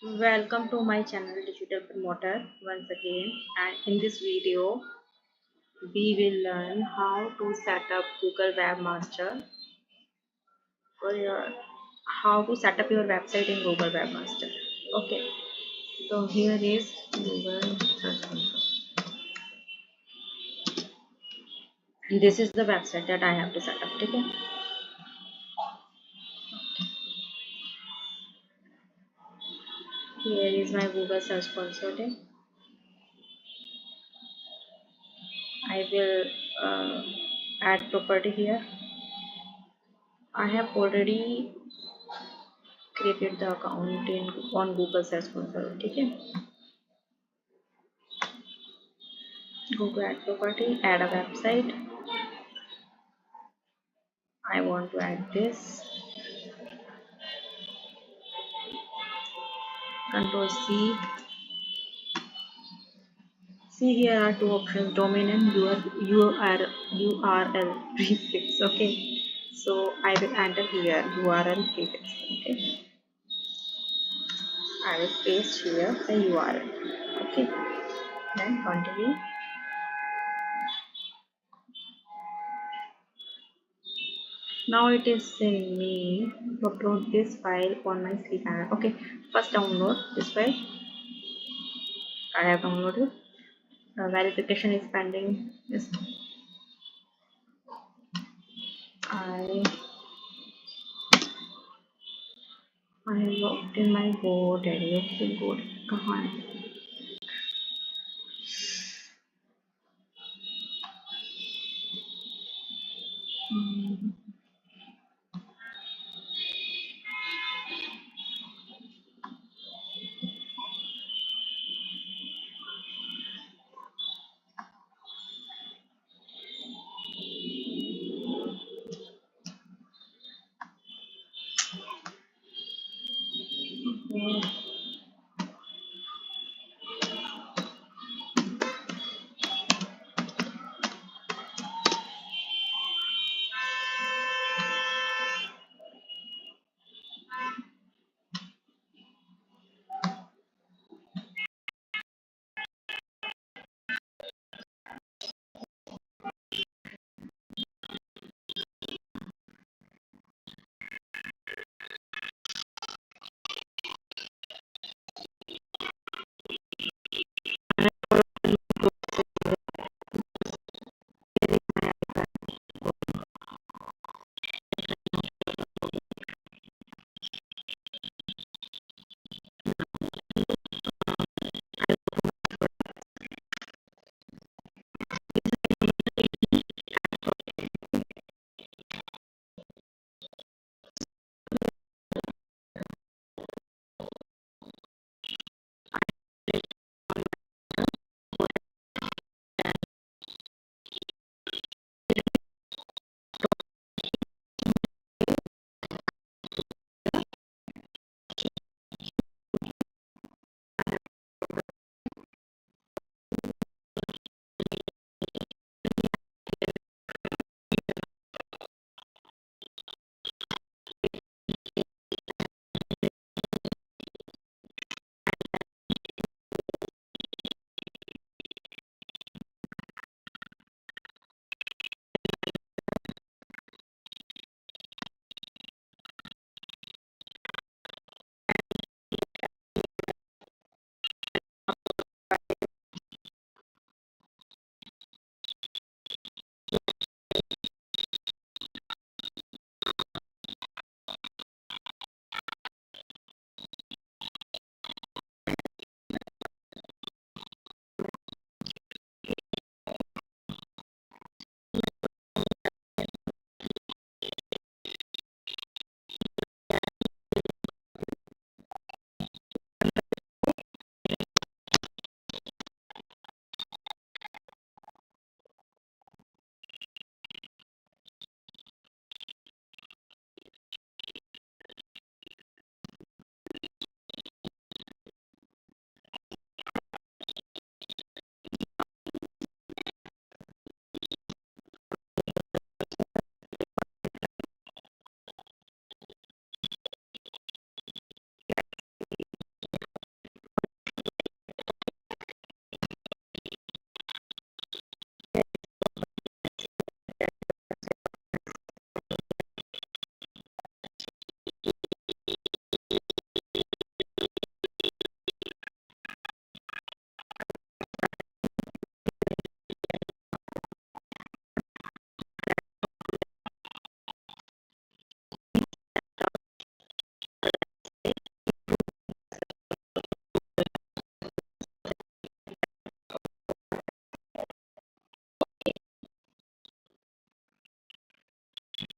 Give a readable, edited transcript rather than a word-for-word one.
Welcome to my channel Digital Promoter once again, and in this video we will learn how to set up Google Webmaster for your how to set up your website in Google Webmaster. Okay, so here is Google Search Console. This is the website that I have to set up. Okay, here is my Google Search Console. Okay? I will add property here. I have already created the account on Google Search Console. Okay, go to add property, add a website. I want to add this. Control C. See, here are two options: domain and URL prefix. Okay, so I will enter here URL prefix. Okay, I will paste here the URL. Okay, then continue. Now it is saying me to upload this file on my cPanel. Okay, first download this file. I have downloaded. Verification is pending. Yes, I I have logged in my GoDaddy. Okay, GoDaddy कहाँ है?